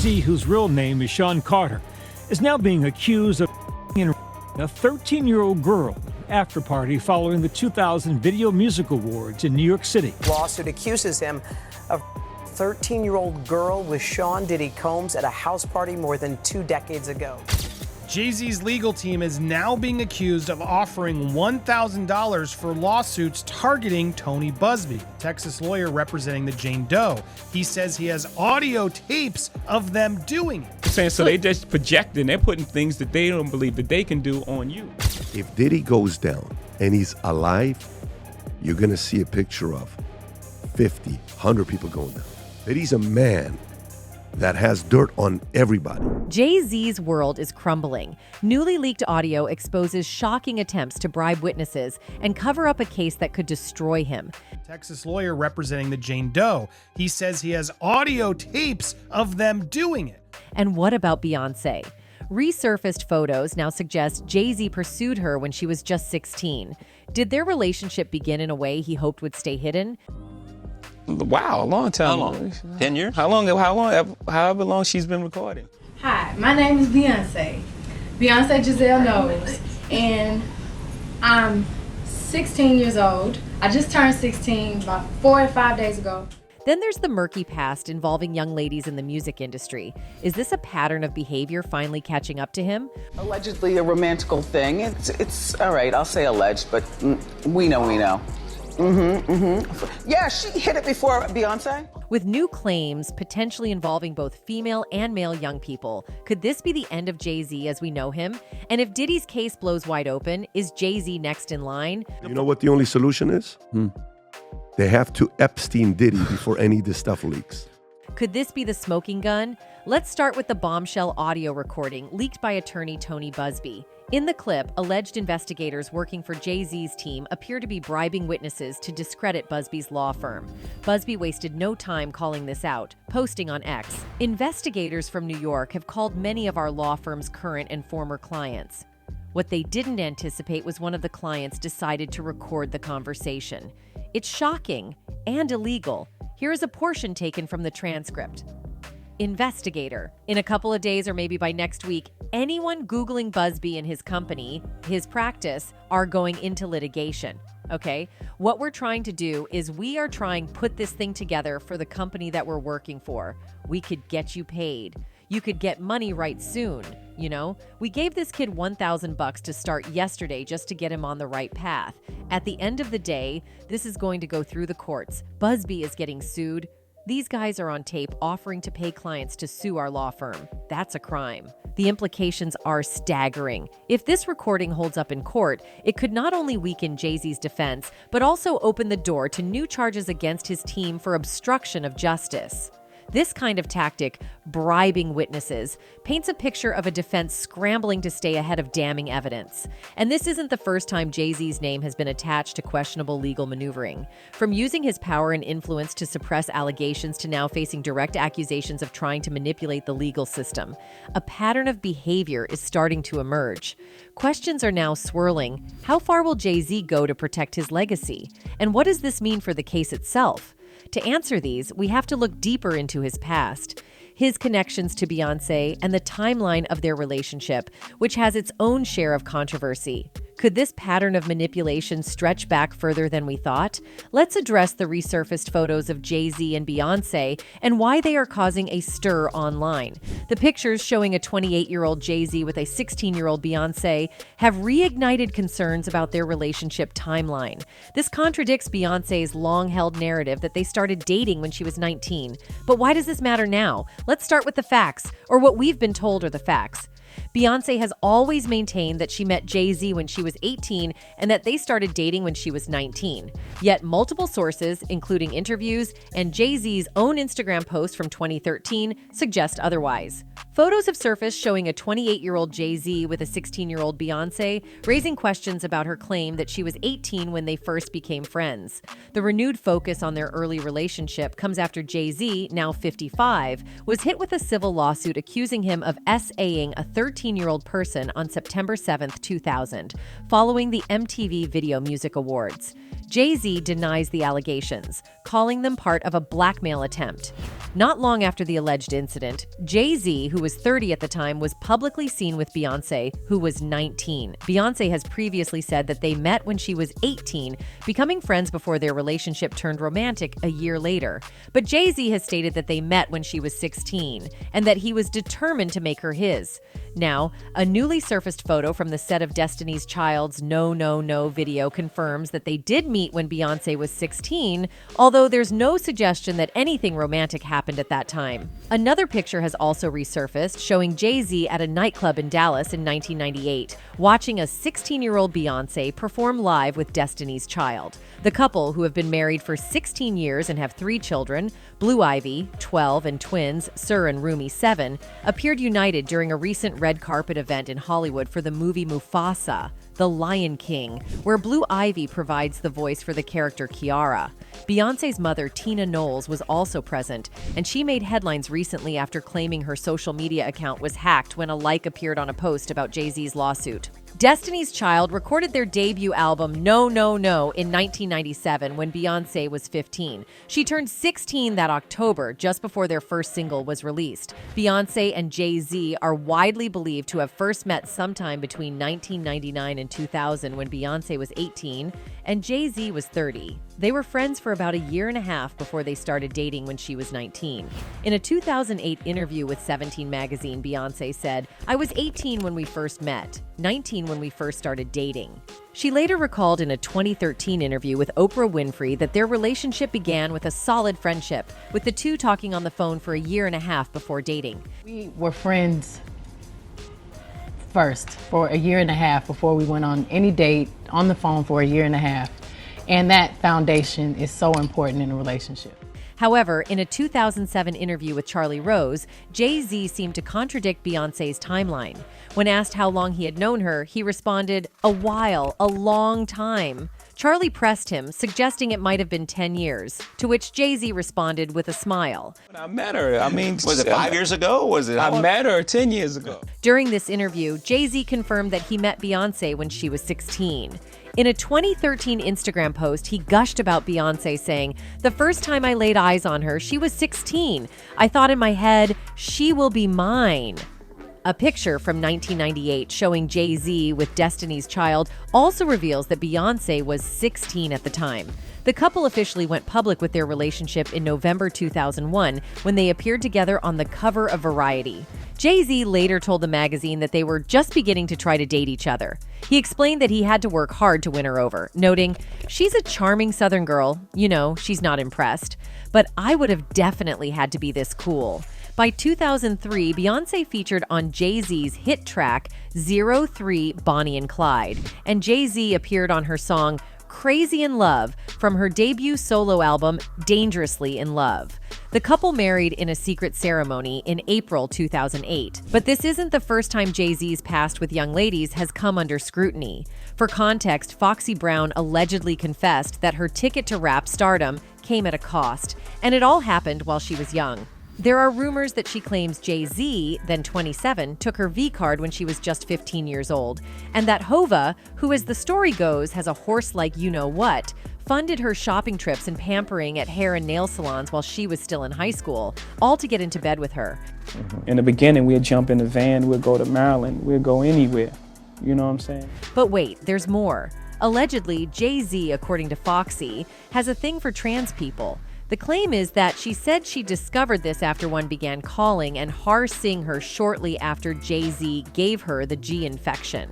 Jay-Z, whose real name is Sean Carter, is now being accused of a 13-year-old girl after party following the 2000 Video Music Awards in New York City. Lawsuit accuses him of 13-year-old girl with Sean Diddy Combs at a house party more than 2 decades ago. Jay-Z's legal team is now being accused of offering $1,000 for lawsuits targeting Tony Busby, Texas lawyer representing the Jane Doe. He says he has audio tapes of them doing it. So they just projecting, they're putting things that they don't believe that they can do on you. If Diddy goes down and he's alive, you're going to see a picture of 50, 100 people going down. Diddy's a man that has dirt on everybody. Jay-Z's world is crumbling. Newly leaked audio exposes shocking attempts to bribe witnesses and cover up a case that could destroy him. Texas lawyer representing the Jane Doe. He says he has audio tapes of them doing it. And what about Beyoncé? Resurfaced photos now suggest Jay-Z pursued her when she was just 16. Did their relationship begin in a way he hoped would stay hidden? Wow, a long time. How long? 10 years? However long she's been recording. Hi, my name is Beyonce. Beyonce Giselle knows. And I'm 16 years old. I just turned 16 about 4 or 5 days ago. Then there's the murky past involving young ladies in the music industry. Is this a pattern of behavior finally catching up to him? Allegedly a romantical thing. It's all right, I'll say alleged, but we know. Yeah, she hit it before Beyonce. With new claims potentially involving both female and male young people, could this be the end of Jay-Z as we know him? And if Diddy's case blows wide open, is Jay-Z next in line? You know what the only solution is? They have to Epstein Diddy before any of this stuff leaks. Could this be the smoking gun? Let's start with the bombshell audio recording leaked by attorney Tony Busby. In the clip, alleged investigators working for Jay-Z's team appear to be bribing witnesses to discredit Busby's law firm. Busby wasted no time calling this out, posting on X. Investigators from New York have called many of our law firm's current and former clients. What they didn't anticipate was one of the clients decided to record the conversation. It's shocking and illegal. Here is a portion taken from the transcript. Investigator. In a couple of days or maybe by next week, anyone Googling Busby and his company, his practice, are going into litigation. Okay? What we're trying to do is we are trying to put this thing together for the company that we're working for. We could get you paid. You could get money right soon, you know? We gave this kid $1,000 to start yesterday just to get him on the right path. At the end of the day, this is going to go through the courts. Busby is getting sued. These guys are on tape offering to pay clients to sue our law firm. That's a crime. The implications are staggering. If this recording holds up in court, it could not only weaken Jay-Z's defense, but also open the door to new charges against his team for obstruction of justice. This kind of tactic, bribing witnesses, paints a picture of a defense scrambling to stay ahead of damning evidence. And this isn't the first time Jay-Z's name has been attached to questionable legal maneuvering. From using his power and influence to suppress allegations to now facing direct accusations of trying to manipulate the legal system, a pattern of behavior is starting to emerge. Questions are now swirling. How far will Jay-Z go to protect his legacy? And what does this mean for the case itself? To answer these, we have to look deeper into his past, his connections to Beyoncé, and the timeline of their relationship, which has its own share of controversy. Could this pattern of manipulation stretch back further than we thought? Let's address the resurfaced photos of Jay-Z and Beyoncé and why they are causing a stir online. The pictures showing a 28-year-old Jay-Z with a 16-year-old Beyoncé have reignited concerns about their relationship timeline. This contradicts Beyoncé's long-held narrative that they started dating when she was 19. But why does this matter now? Let's start with the facts, or what we've been told are the facts. Beyoncé has always maintained that she met Jay-Z when she was 18 and that they started dating when she was 19. Yet multiple sources, including interviews and Jay-Z's own Instagram post from 2013, suggest otherwise. Photos have surfaced showing a 28-year-old Jay-Z with a 16-year-old Beyoncé, raising questions about her claim that she was 18 when they first became friends. The renewed focus on their early relationship comes after Jay-Z, now 55, was hit with a civil lawsuit accusing him of SAing a 13-year-old person on September 7, 2000, following the MTV Video Music Awards. Jay-Z denies the allegations, calling them part of a blackmail attempt. Not long after the alleged incident, Jay-Z, who was 30 at the time, was publicly seen with Beyoncé, who was 19. Beyoncé has previously said that they met when she was 18, becoming friends before their relationship turned romantic a year later. But Jay-Z has stated that they met when she was 16, and that he was determined to make her his. Now, a newly surfaced photo from the set of Destiny's Child's No, No, No video confirms that they did meet when Beyoncé was 16, although there's no suggestion that anything romantic happened at that time. Another picture has also resurfaced, showing Jay-Z at a nightclub in Dallas in 1998, watching a 16-year-old Beyoncé perform live with Destiny's Child. The couple, who have been married for 16 years and have 3 children, Blue Ivy, 12, and twins, Sir and Rumi, 7, appeared united during a recent red carpet event in Hollywood for the movie Mufasa, The Lion King, where Blue Ivy provides the voice for the character Kiara. Beyoncé's mother, Tina Knowles, was also present, and she made headlines recently after claiming her social media account was hacked when a like appeared on a post about Jay-Z's lawsuit. Destiny's Child recorded their debut album No, No, No in 1997 when Beyoncé was 15. She turned 16 that October, just before their first single was released. Beyoncé and Jay-Z are widely believed to have first met sometime between 1999 and 2000 when Beyoncé was 18 and Jay-Z was 30. They were friends for about a year and a half before they started dating when she was 19. In a 2008 interview with 17 magazine, Beyoncé said, "I was 18 when we first met, 19 when we first started dating." She later recalled in a 2013 interview with Oprah Winfrey that their relationship began with a solid friendship, with the two talking on the phone for a year and a half before dating. We were friends first for a year and a half before we went on any date, on the phone for a year and a half. And that foundation is so important in a relationship. However, in a 2007 interview with Charlie Rose, Jay-Z seemed to contradict Beyoncé's timeline. When asked how long he had known her, he responded, "A while, a long time." Charlie pressed him, suggesting it might have been 10 years, to which Jay-Z responded with a smile. I met her. I mean, was it 5 years ago? Was it? I met her 10 years ago. During this interview, Jay-Z confirmed that he met Beyoncé when she was 16. In a 2013 Instagram post, he gushed about Beyoncé, saying, "The first time I laid eyes on her, she was 16. I thought in my head, she will be mine." A picture from 1998 showing Jay-Z with Destiny's Child also reveals that Beyoncé was 16 at the time. The couple officially went public with their relationship in November 2001 when they appeared together on the cover of Variety. Jay-Z later told the magazine that they were just beginning to try to date each other. He explained that he had to work hard to win her over, noting, "She's a charming Southern girl. You know, she's not impressed. But I would have definitely had to be this cool." By 2003, Beyoncé featured on Jay-Z's hit track 03 Bonnie and Clyde, and Jay-Z appeared on her song Crazy in Love from her debut solo album Dangerously in Love. The couple married in a secret ceremony in April 2008. But this isn't the first time Jay-Z's past with young ladies has come under scrutiny. For context, Foxy Brown allegedly confessed that her ticket to rap stardom came at a cost, and it all happened while she was young. There are rumors that she claims Jay-Z, then 27, took her V-card when she was just 15 years old, and that Hova, who as the story goes has a horse-like you-know-what, funded her shopping trips and pampering at hair and nail salons while she was still in high school, all to get into bed with her. In the beginning, we'd jump in the van, we'd go to Maryland, we'd go anywhere. You know what I'm saying? But wait, there's more. Allegedly, Jay-Z, according to Foxy, has a thing for trans people. The claim is that she said she discovered this after one began calling and harsing her shortly after Jay-Z gave her the G infection.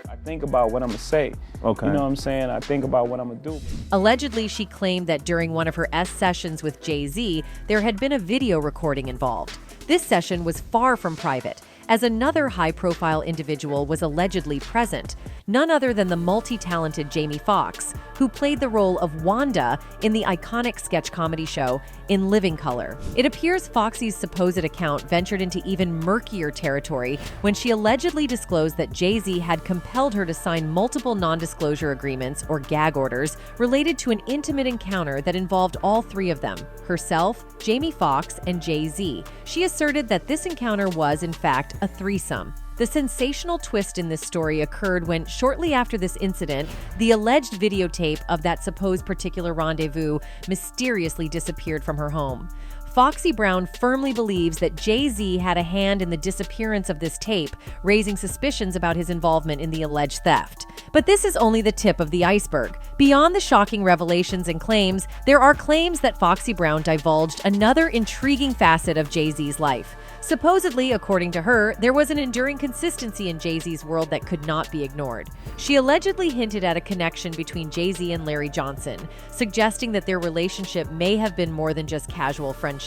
I think about what I'm gonna say. Okay. You know what I'm saying? I think about what I'm gonna do. Allegedly, she claimed that during one of her sessions with Jay-Z, there had been a video recording involved. This session was far from private, as another high-profile individual was allegedly present, none other than the multi-talented Jamie Foxx, who played the role of Wanda in the iconic sketch comedy show In Living Color. It appears Foxy's supposed account ventured into even murkier territory when she allegedly disclosed that Jay-Z had compelled her to sign multiple non-disclosure agreements or gag orders related to an intimate encounter that involved all three of them, herself, Jamie Foxx, and Jay-Z. She asserted that this encounter was, in fact, a threesome. The sensational twist in this story occurred when, shortly after this incident, the alleged videotape of that supposed particular rendezvous mysteriously disappeared from her home. Foxy Brown firmly believes that Jay-Z had a hand in the disappearance of this tape, raising suspicions about his involvement in the alleged theft. But this is only the tip of the iceberg. Beyond the shocking revelations and claims, there are claims that Foxy Brown divulged another intriguing facet of Jay-Z's life. Supposedly, according to her, there was an enduring consistency in Jay-Z's world that could not be ignored. She allegedly hinted at a connection between Jay-Z and Larry Johnson, suggesting that their relationship may have been more than just casual friendship.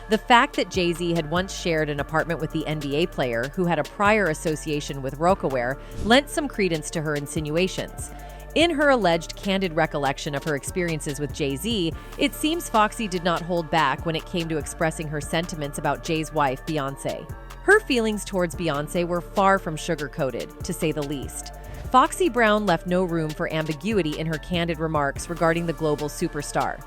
The fact that Jay-Z had once shared an apartment with the NBA player, who had a prior association with Rocawear, lent some credence to her insinuations. In her alleged candid recollection of her experiences with Jay-Z, it seems Foxy did not hold back when it came to expressing her sentiments about Jay's wife, Beyoncé. Her feelings towards Beyoncé were far from sugar-coated, to say the least. Foxy Brown left no room for ambiguity in her candid remarks regarding the global superstar.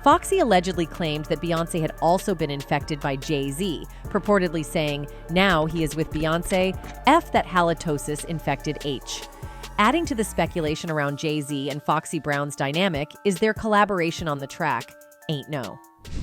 Foxy allegedly claimed that Beyoncé had also been infected by Jay-Z, purportedly saying, "Now he is with Beyoncé, F that halitosis infected H." Adding to the speculation around Jay-Z and Foxy Brown's dynamic is their collaboration on the track, Ain't No.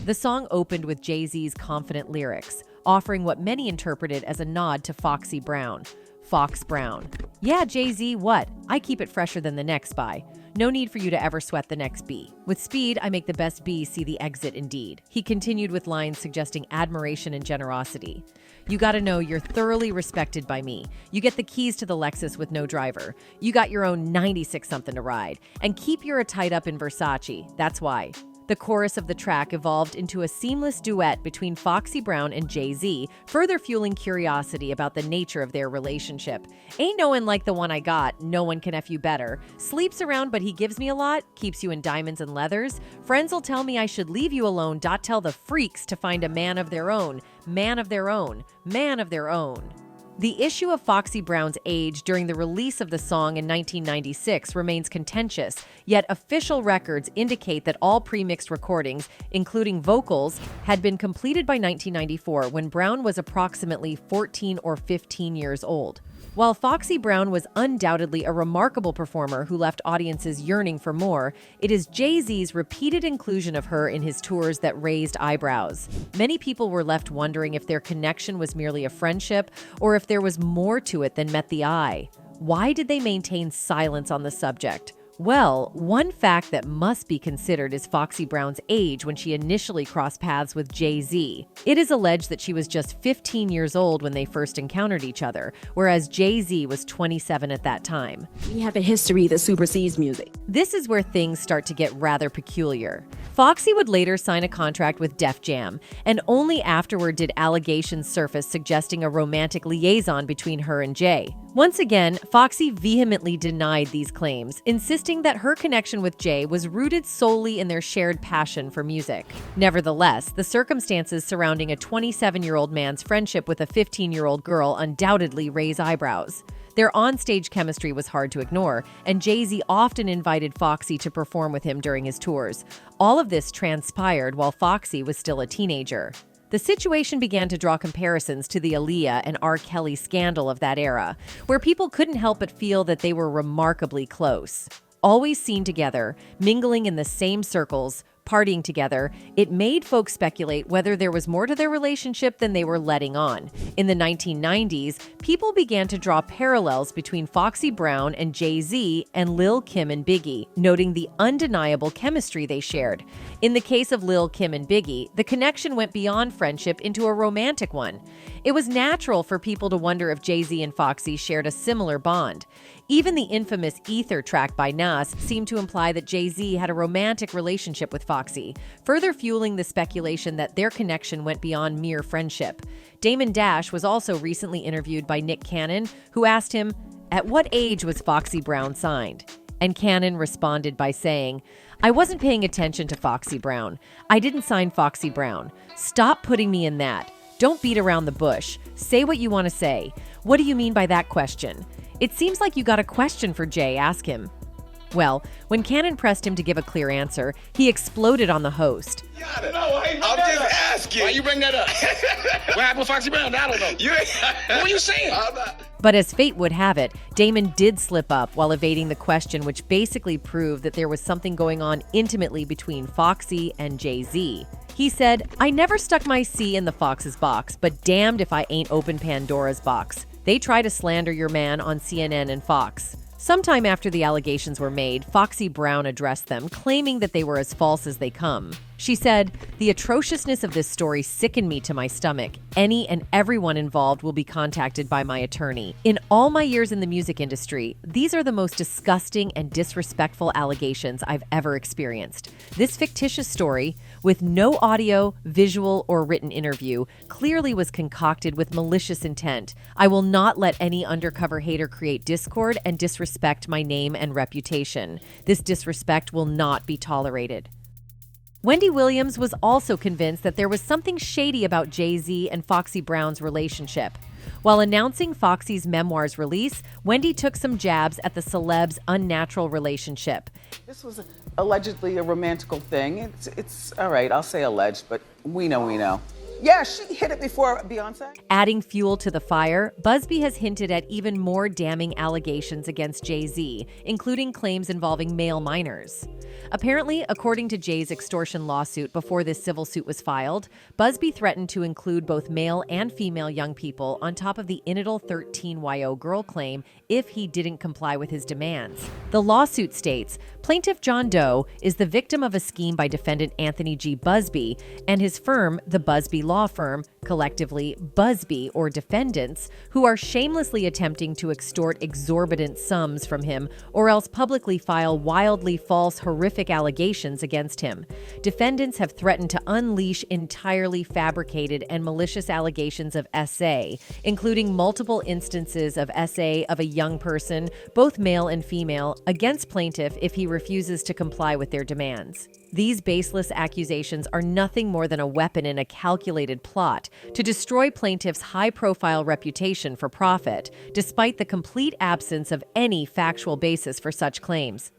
The song opened with Jay-Z's confident lyrics, offering what many interpreted as a nod to Foxy Brown. Fox Brown. "Yeah, Jay-Z, what? I keep it fresher than the next buy. No need for you to ever sweat the next B. With speed, I make the best B see the exit indeed." He continued with lines suggesting admiration and generosity. "You gotta know you're thoroughly respected by me. You get the keys to the Lexus with no driver. You got your own 96-something to ride. And keep your tied up in Versace. That's why." The chorus of the track evolved into a seamless duet between Foxy Brown and Jay-Z, further fueling curiosity about the nature of their relationship. "Ain't no one like the one I got, no one can F you better. Sleeps around but he gives me a lot, keeps you in diamonds and leathers. Friends'll tell me I should leave you alone, dot tell the freaks to find a man of their own, man of their own, man of their own." The issue of Foxy Brown's age during the release of the song in 1996 remains contentious, yet official records indicate that all pre-mixed recordings, including vocals, had been completed by 1994 when Brown was approximately 14 or 15 years old. While Foxy Brown was undoubtedly a remarkable performer who left audiences yearning for more, it is Jay-Z's repeated inclusion of her in his tours that raised eyebrows. Many people were left wondering if their connection was merely a friendship or if there was more to it than met the eye. Why did they maintain silence on the subject? Well, one fact that must be considered is Foxy Brown's age when she initially crossed paths with Jay-Z. It is alleged that she was just 15 years old when they first encountered each other, whereas Jay-Z was 27 at that time. "We have a history that supersedes music." This is where things start to get rather peculiar. Foxy would later sign a contract with Def Jam, and only afterward did allegations surface suggesting a romantic liaison between her and Jay. Once again, Foxy vehemently denied these claims, insisting that her connection with Jay was rooted solely in their shared passion for music. Nevertheless, the circumstances surrounding a 27-year-old man's friendship with a 15-year-old girl undoubtedly raise eyebrows. Their onstage chemistry was hard to ignore, and Jay-Z often invited Foxy to perform with him during his tours. All of this transpired while Foxy was still a teenager. The situation began to draw comparisons to the Aaliyah and R. Kelly scandal of that era, where people couldn't help but feel that they were remarkably close. Always seen together, mingling in the same circles, partying together, it made folks speculate whether there was more to their relationship than they were letting on. In the 1990s, people began to draw parallels between Foxy Brown and Jay-Z and Lil Kim and Biggie, noting the undeniable chemistry they shared. In the case of Lil Kim and Biggie, the connection went beyond friendship into a romantic one. It was natural for people to wonder if Jay-Z and Foxy shared a similar bond. Even the infamous Ether track by Nas seemed to imply that Jay-Z had a romantic relationship with Foxy, further fueling the speculation that their connection went beyond mere friendship. Damon Dash was also recently interviewed by Nick Cannon, who asked him, "At what age was Foxy Brown signed?" And Cannon responded by saying, "I wasn't paying attention to Foxy Brown. I didn't sign Foxy Brown. Stop putting me in that. Don't beat around the bush. Say what you want to say. What do you mean by that question? It seems like you got a question for Jay. Ask him." Well, when Cannon pressed him to give a clear answer, he exploded on the host. No, I'm just asking. Why you bring that up? What happened with Foxy Brown? I don't know. What were you saying? But as fate would have it, Damon did slip up while evading the question, which basically proved that there was something going on intimately between Foxy and Jay-Z. He said, "I never stuck my C in the Fox's box, but damned if I ain't opened Pandora's box. They try to slander your man on CNN and Fox." Sometime after the allegations were made, Foxy Brown addressed them, claiming that they were as false as they come. She said, "The atrociousness of this story sickened me to my stomach. Any and everyone involved will be contacted by my attorney. In all my years in the music industry, these are the most disgusting and disrespectful allegations I've ever experienced. This fictitious story, with no audio, visual, or written interview, clearly was concocted with malicious intent. I will not let any undercover hater create discord and disrespect my name and reputation. This disrespect will not be tolerated." Wendy Williams was also convinced that there was something shady about Jay-Z and Foxy Brown's relationship. While announcing Foxy's memoir's release, Wendy took some jabs at the celeb's unnatural relationship. This was allegedly a romantical thing. It's all right, I'll say alleged, but we know. Yeah, she hit it before Beyonce. Adding fuel to the fire, Busby has hinted at even more damning allegations against Jay-Z, including claims involving male minors. Apparently, according to Jay's extortion lawsuit before this civil suit was filed, Busby threatened to include both male and female young people on top of the Initial 13YO girl claim if he didn't comply with his demands. The lawsuit states, plaintiff John Doe is the victim of a scheme by defendant Anthony G. Busby and his firm, the Busby Law Firm, collectively Busby or defendants, who are shamelessly attempting to extort exorbitant sums from him or else publicly file wildly false, horrific allegations against him. Defendants have threatened to unleash entirely fabricated and malicious allegations of SA, including multiple instances of SA of a young person, both male and female, against plaintiff if he refuses to comply with their demands. These baseless accusations are nothing more than a weapon in a calculated plot to destroy plaintiff's high-profile reputation for profit, despite the complete absence of any factual basis for such claims.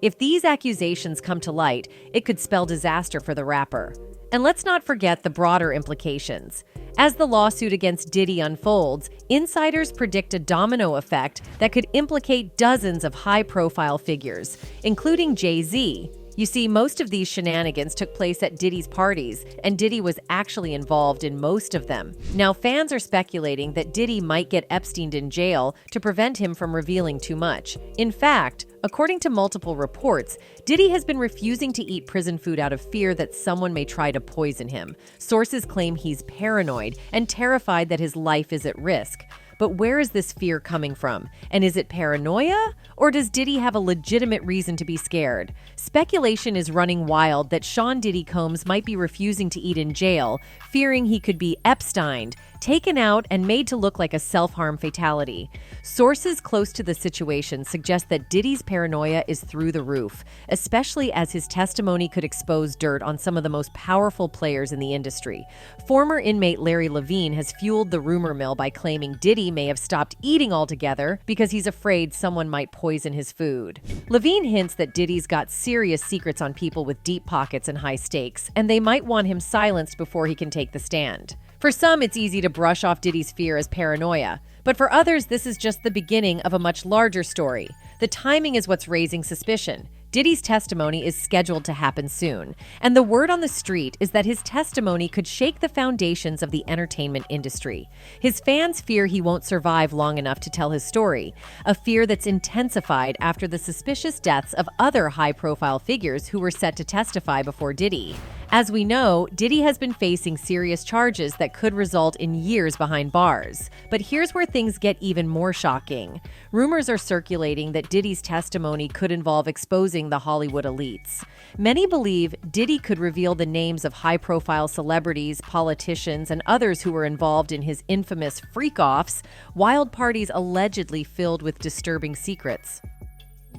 If these accusations come to light, it could spell disaster for the rapper. And let's not forget the broader implications. As the lawsuit against Diddy unfolds, insiders predict a domino effect that could implicate dozens of high-profile figures, including Jay-Z. You see, most of these shenanigans took place at Diddy's parties, and Diddy was actually involved in most of them. Now, fans are speculating that Diddy might get Epsteined in jail to prevent him from revealing too much. In fact, according to multiple reports, Diddy has been refusing to eat prison food out of fear that someone may try to poison him. Sources claim he's paranoid and terrified that his life is at risk. But where is this fear coming from? And is it paranoia? Or does Diddy have a legitimate reason to be scared? Speculation is running wild that Sean Diddy Combs might be refusing to eat in jail, fearing he could be Epsteined, taken out, and made to look like a self-harm fatality. Sources close to the situation suggest that Diddy's paranoia is through the roof, especially as his testimony could expose dirt on some of the most powerful players in the industry. Former inmate Larry Levine has fueled the rumor mill by claiming Diddy may have stopped eating altogether because he's afraid someone might poison his food. Levine hints that Diddy's got serious secrets on people with deep pockets and high stakes, and they might want him silenced before he can take the stand. For some, it's easy to brush off Diddy's fear as paranoia, but for others, this is just the beginning of a much larger story. The timing is what's raising suspicion. Diddy's testimony is scheduled to happen soon, and the word on the street is that his testimony could shake the foundations of the entertainment industry. His fans fear he won't survive long enough to tell his story, a fear that's intensified after the suspicious deaths of other high-profile figures who were set to testify before Diddy. As we know, Diddy has been facing serious charges that could result in years behind bars. But here's where things get even more shocking. Rumors are circulating that Diddy's testimony could involve exposing the Hollywood elites. Many believe Diddy could reveal the names of high-profile celebrities, politicians, and others who were involved in his infamous freak-offs, wild parties allegedly filled with disturbing secrets.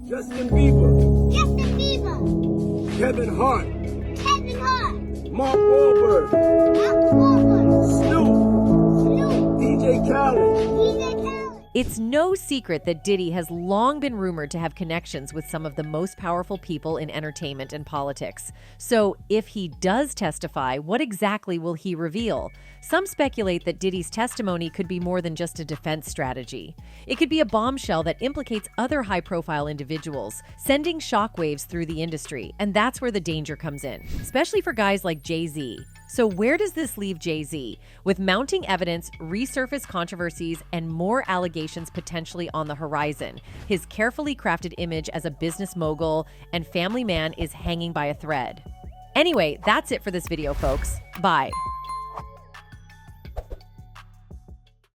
Justin Bieber. Kevin Hart. Mark Wahlberg. Snoop. DJ Khaled. It's no secret that Diddy has long been rumored to have connections with some of the most powerful people in entertainment and politics. So, if he does testify, what exactly will he reveal? Some speculate that Diddy's testimony could be more than just a defense strategy. It could be a bombshell that implicates other high-profile individuals, sending shockwaves through the industry, and that's where the danger comes in, especially for guys like Jay-Z. So where does this leave Jay-Z? With mounting evidence, resurfaced controversies, and more allegations potentially on the horizon, his carefully crafted image as a business mogul and family man is hanging by a thread. Anyway, that's it for this video, folks. Bye.